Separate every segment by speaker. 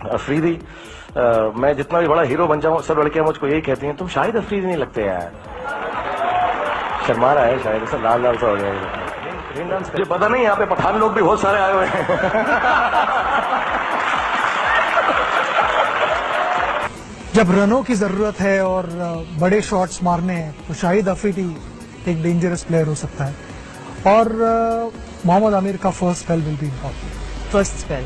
Speaker 1: अफरीदी, मैं जितना भी बड़ा हीरो बन जाऊं सब लड़कियां मुझको यही कहती हैं तुम शाहिद अफरीदी नहीं लगते यार। शर्मा रहा है शायद, ऐसा लाल लाल सा हो गया। मुझे पता नहीं, यहाँ पे पठान लोग भी बहुत सारे आए हुए हैं।
Speaker 2: जब रनों की जरूरत है और बड़े शॉट्स मारने हैं तो शाहिद अफरीदी एक डेंजरस प्लेयर हो सकता है और मोहम्मद आमिर का first spell will be important.
Speaker 3: First spell,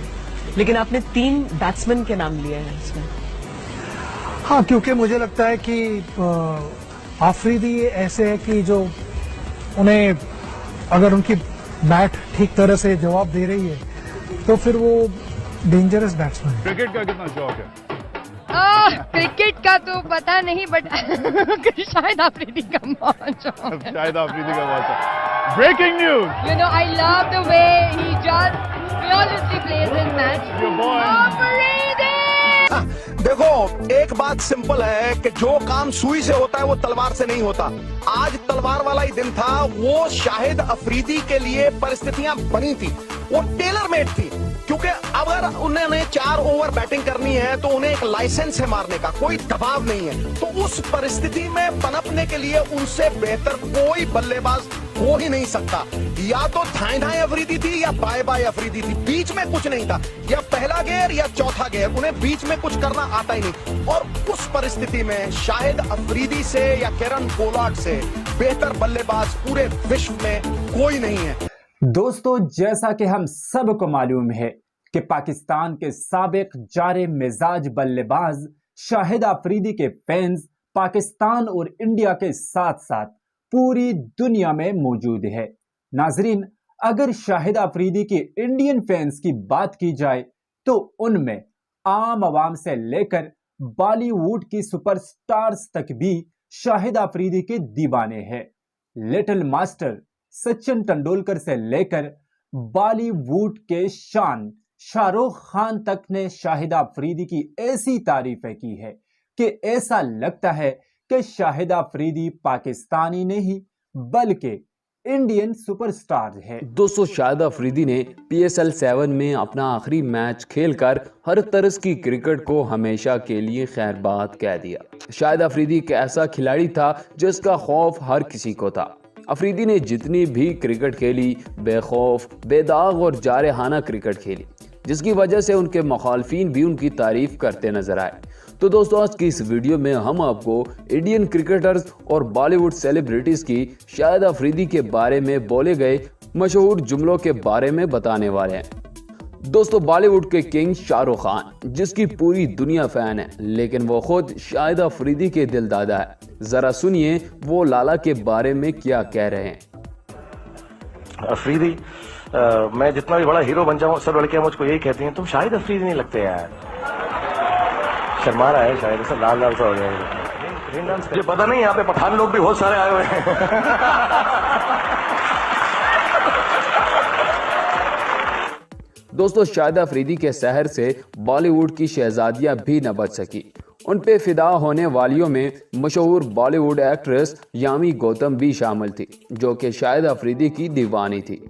Speaker 3: लेकिन आपने 3 बैट्समैन के नाम लिए हैं इसमें।
Speaker 2: हाँ, क्योंकि मुझे लगता है कि अफरीदी ऐसे है कि जो उन्हें अगर उनकी बैट ठीक तरह से जवाब दे रही है तो फिर वो डेंजरस बैट्समैन है।
Speaker 4: क्रिकेट का कितना शौक है?
Speaker 5: क्रिकेट का तो पता नहीं, बट शायद अफरीदी का बहुत शौक है।
Speaker 4: शाहिद अफरीदी का बहुत है। Breaking news.
Speaker 5: You know, I love the way he just fearlessly plays his match.
Speaker 4: Your boy.
Speaker 5: Afridi!
Speaker 6: देखो, एक बात सिंपल है कि जो काम सुई से होता है वो तलवार से नहीं होता। आज तलवार वाला ही दिन था। वो शाहिद अफरीदी के लिए परिस्थितियां बनी थी, वो टेलर मेड थी, क्योंकि अगर उन्होंने 4 ओवर बैटिंग करनी है तो उन्हें एक लाइसेंस है मारने का, कोई दबाव नहीं है। तो उस परिस्थिति में पनपने के लिए उनसे बेहतर कोई बल्लेबाज हो ही नहीं सकता। या तो धाए धाए अफरीदी थी या बाय बाय अफरीदी थी, बीच में कुछ नहीं था। या पहला गेयर या चौथा गेयर, उन्हें बीच में कुछ करना आता ही नहीं। और उस परिस्थिति में शाहिद अफरीदी से या केरन पोलार्ड से बेहतर बल्लेबाज पूरे विश्व में कोई नहीं है।
Speaker 7: दोस्तों, जैसा कि हम सबको मालूम है कि पाकिस्तान के साबिक जारे मिजाज बल्लेबाज शाहिद अफरीदी के फैंस पाकिस्तान और इंडिया के साथ साथ पूरी दुनिया में मौजूद है। नाजरीन, अगर शाहिद अफरीदी के इंडियन फैंस की बात की जाए तो उनमें आम आवाम से लेकर बॉलीवुड की सुपरस्टार्स तक भी शाहिद अफरीदी के दीवाने हैं। लिटिल मास्टर सचिन तेंदुलकर से लेकर बॉलीवुड के शान शाहरुख खान तक ने शाहिद अफरीदी की ऐसी तारीफें की है कि ऐसा लगता है कि शाहिद अफरीदी पाकिस्तानी नहीं बल्कि इंडियन सुपरस्टार है।
Speaker 8: दोस्तों, शाहिद अफरीदी ने PSL 7 में अपना आखिरी मैच खेलकर हर तरह की क्रिकेट को हमेशा के लिए खैरबाद कह दिया। शाहिद अफरीदी एक ऐसा खिलाड़ी था जिसका खौफ हर किसी को था। अफरीदी ने जितनी भी क्रिकेट खेली बेखौफ, बेदाग और जारहाना क्रिकेट खेली, जिसकी वजह से उनके मुखालफिन भी उनकी तारीफ करते नजर आए। तो दोस्तों, आज की इस वीडियो में हम आपको इंडियन क्रिकेटर्स और बॉलीवुड सेलिब्रिटीज की शाहिद अफरीदी के बारे में बोले गए मशहूर जुमलों के बारे में बताने वाले हैं। दोस्तों, बॉलीवुड के किंग शाहरुख खान, जिसकी पूरी दुनिया फैन है, लेकिन वो खुद शाहिद अफरीदी के दिलदादा है। जरा सुनिए वो लाला के बारे में क्या कह रहे हैं।
Speaker 1: अफरीदी, मैं जितना भी बड़ा हीरो बन जाऊं सब लड़कियां मुझको यही कहती हैं तुम शाहिद अफरीदी नहीं लगते यार। शर्मा रहा है शायद, ऐसा लाल लाल सा हो गया। मुझे पता नहीं, यहाँ पे पठान लोग भी बहुत सारे आए हुए हैं।
Speaker 8: दोस्तों, शाहिद अफरीदी के सहर से बॉलीवुड की शहजादियां भी न बच सकी। उन पे फिदा होने वालियों में मशहूर बॉलीवुड एक्ट्रेस यामी गौतम भी शामिल थी, जो कि शाहिद अफरीदी की दीवानी थी।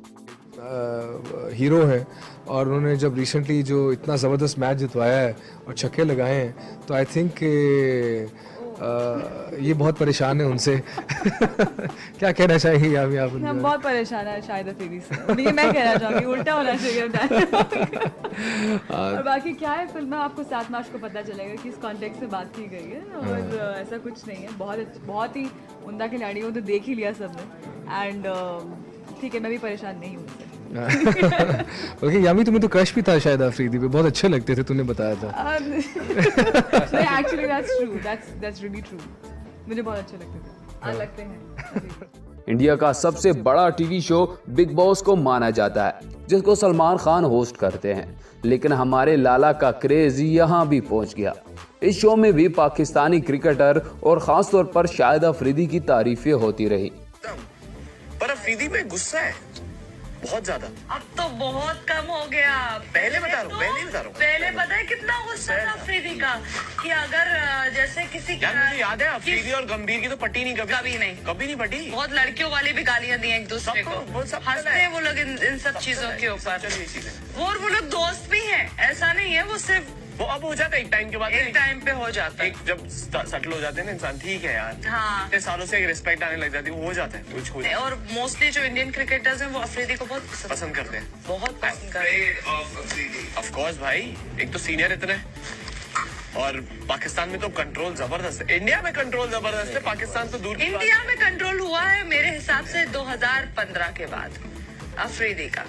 Speaker 9: हीरो है और उन्होंने जब रिसेंटली जो इतना ज़बरदस्त मैच जितवाया है और छक्के लगाए हैं तो आई थिंक ये बहुत परेशान है उनसे। क्या कहना चाहिए यामी आप?
Speaker 10: हम बहुत परेशान है शाहिद अफरीदी से। लेकिन मैं कहना चाहूँगी उल्टा होना चाहिए। और बाकी क्या है, फिल्म में आपको 7 मार्च को पता चलेगा कि इस कॉन्टेक्स्ट से बात की गई है और ऐसा कुछ नहीं है। बहुत ही उम्दा खिलाड़ी हो तो देख ही लिया सबने। एंड ठीक है, मैं भी परेशान नहीं हूँ।
Speaker 9: ओके यामी, तुम्हें तो क्रश भी था शायद अफरीदी पे, बहुत अच्छे लगते थे, तूने बताया था।
Speaker 10: Actually that's true, that's really true. मुझे बहुत अच्छे लगते हैं।
Speaker 8: इंडिया का सबसे बड़ा टीवी शो बिग बॉस को माना जाता है, जिसको सलमान खान होस्ट करते हैं, लेकिन हमारे लाला का क्रेज यहाँ भी पहुँच गया। इस शो में भी पाकिस्तानी क्रिकेटर और खास तौर पर शाहिद अफरीदी की तारीफें होती रही।
Speaker 11: पर अफरीदी में गुस्सा है बहुत ज्यादा।
Speaker 12: अब तो बहुत कम हो गया।
Speaker 11: पहले बता रहा हूँ।
Speaker 12: पहले पता है कितना गुस्सा था अफरीदी का कि अगर जैसे किसी
Speaker 11: यार मुझे याद है अफरीदी और गंभीर की तो पट्टी नहीं कभी नहीं पटी।
Speaker 12: बहुत लड़कियों वाली भी गालियां दी एक दूसरे को। हंसते हैं वो लोग इन सब चीजों के ऊपर। वो लोग दोस्त भी हैं, ऐसा नहीं है वो सिर्फ
Speaker 11: वो अब हो जाता है एक टाइम के बाद,
Speaker 12: एक टाइम पे हो जाता है,
Speaker 11: एक जब सेटल हो जाते हैं ना इंसान, ठीक है यार,
Speaker 12: हाँ,
Speaker 11: इतने सालों से एक रिस्पेक्ट आने लग जाती है, वो हो जाता है कुछ हो जाता है।
Speaker 12: और मोस्टली जो इंडियन क्रिकेटर्स हैं वो अफरीदी को बहुत
Speaker 11: पसंद करते हैं,
Speaker 12: बहुत पसंद करते हैं।
Speaker 11: ऑफ कोर्स भाई, एक तो सीनियर इतने, और पाकिस्तान में तो कंट्रोल जबरदस्त है, इंडिया में कंट्रोल जबरदस्त है, पाकिस्तान तो दूर की बात है।
Speaker 12: इंडिया में कंट्रोल हुआ है मेरे हिसाब से 2015 के बाद अफरीदी का।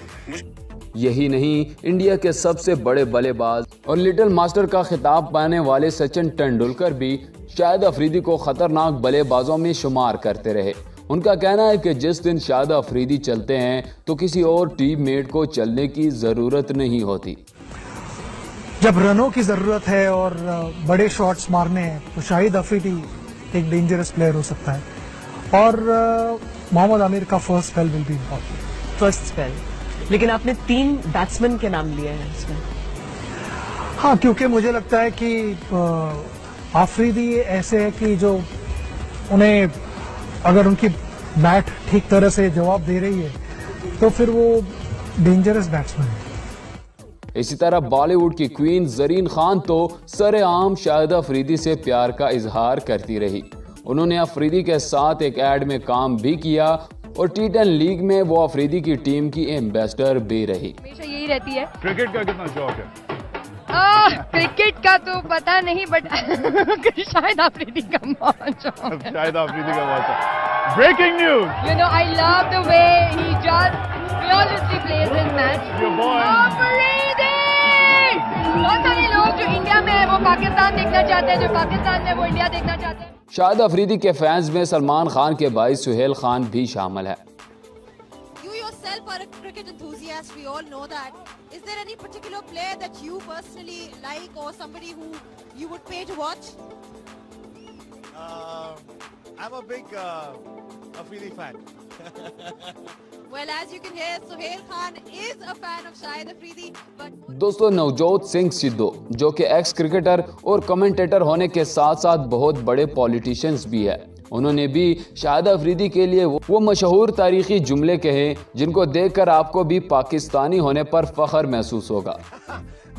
Speaker 8: यही नहीं, इंडिया के सबसे बड़े बल्लेबाज और लिटिल मास्टर का खिताब पाने वाले सचिन तेंदुलकर भी शाहिद अफरीदी को खतरनाक बल्लेबाजों में शुमार करते रहे। उनका कहना है कि जिस दिन शाहिद अफरीदी चलते हैं तो किसी और टीममेट को चलने की जरूरत नहीं होती।
Speaker 2: जब रनों की जरूरत है और बड़े शॉट्स मारने हैं तो शाहिद अफरीदी एक डेंजरस प्लेयर हो सकता है, और मोहम्मद आमिर का first spell will be important.
Speaker 3: First spell, लेकिन आपने 3 बैट्समैन के नाम लिए हैं इसमें।
Speaker 2: हाँ, क्योंकि मुझे लगता है कि आफरीदी ऐसे है कि जो उन्हें अगर उनकी बैट ठीक तरह से जवाब दे रही है तो फिर वो डेंजरस बैट्समैन है।
Speaker 8: इसी तरह बॉलीवुड की क्वीन जरीन खान तो सरेआम शाहिद अफरीदी से प्यार का इजहार करती रही। उन्होंने अफरीदी के साथ एक एड में काम भी किया और टी10 लीग में वो अफरीदी की टीम की एम्बेसडर भी रही।
Speaker 5: हमेशा यही रहती है।
Speaker 4: क्रिकेट का कितना शौक है?
Speaker 5: क्रिकेट का तो पता नहीं, बट शाहिद अफरीदी का बहुत शौक है।
Speaker 4: शाहिद अफरीदी का बहुत शौक। Breaking news.
Speaker 5: You know, I love the way he just fearlessly plays his match.
Speaker 4: Your boy.
Speaker 5: Afridi! बहुत सारे लोग जो इंडिया में है वो पाकिस्तान देखना चाहते हैं, जो पाकिस्तान में वो इंडिया देखना चाहते हैं।
Speaker 8: शाहिद अफरीदी के फैंस में सलमान खान के भाई सुहेल खान भी शामिल है।
Speaker 13: You yourself are a cricket enthusiast. We all know that. Is there any particular player that you personally like, or somebody who you would pay to watch?
Speaker 14: I'm a big Afridi fan.
Speaker 13: Well, as you can hear, Suhail Khan is a fan of Shahid Afridi. But
Speaker 8: दोस्तों, नवजोत सिंह सिद्धू जो कि x cricketer और commentator होने के साथ साथ बहुत बड़े पॉलिटिशियंस भी है, उन्होंने भी शाहिद अफरीदी के लिए वो मशहूर तारीखी जुमले कहे जिनको देखकर आपको भी पाकिस्तानी होने पर फख्र महसूस होगा।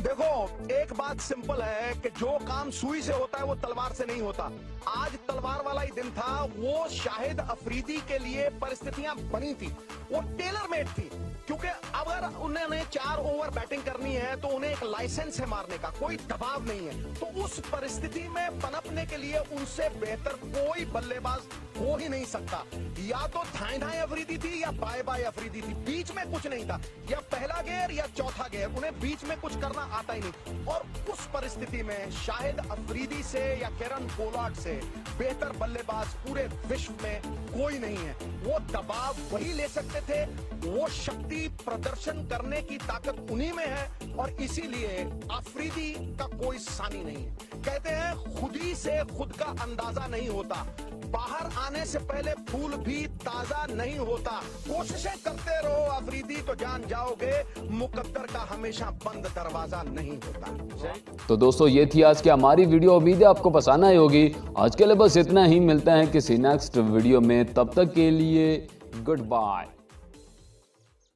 Speaker 6: देखो, एक बात सिंपल है कि जो काम सुई से होता है वो तलवार से नहीं होता। आज तलवार वाला ही दिन था। वो शाहिद अफरीदी के लिए परिस्थितियां बनी थी, वो टेलर मेड थी, क्योंकि अगर उन्होंने 4 ओवर बैटिंग करनी है तो उन्हें एक लाइसेंस है मारने का, कोई दबाव नहीं है। तो उस परिस्थिति में पनपने के लिए उनसे बेहतर कोई बल्लेबाज हो ही नहीं सकता। या तो थाई थाई अफरीदी थी या बाय बाय अफरीदी थी, बीच में कुछ नहीं था। या पहला गेयर या चौथा गेयर, उन्हें बीच में कुछ करना आता ही नहीं। और उस परिस्थिति में शाहिद अफरीदी से या केरन पोलार्ड से बेहतर बल्लेबाज पूरे विश्व में कोई नहीं है। वो दबाव वही ले सकते थे, वो शक्ति प्रदर्शन करने की ताकत उन्हीं में है, और इसीलिए अफरीदी का कोई सानी नहीं है। कहते हैं खुद ही से खुद का अंदाजा नहीं होता, बाहर आने से पहले फूल भी ताजा नहीं होता। कोशिशें करते रहो अफरीदी, तो जान जाओगे मुकद्दर का हमेशा बंद दरवाजा नहीं होता।
Speaker 8: तो दोस्तों, ये थी आज की हमारी वीडियो। उम्मीद है आपको पसंद आई होगी। आज के लिए बस इतना ही, मिलते हैं किसी नेक्स्ट वीडियो में, तब तक के लिए गुड बाय।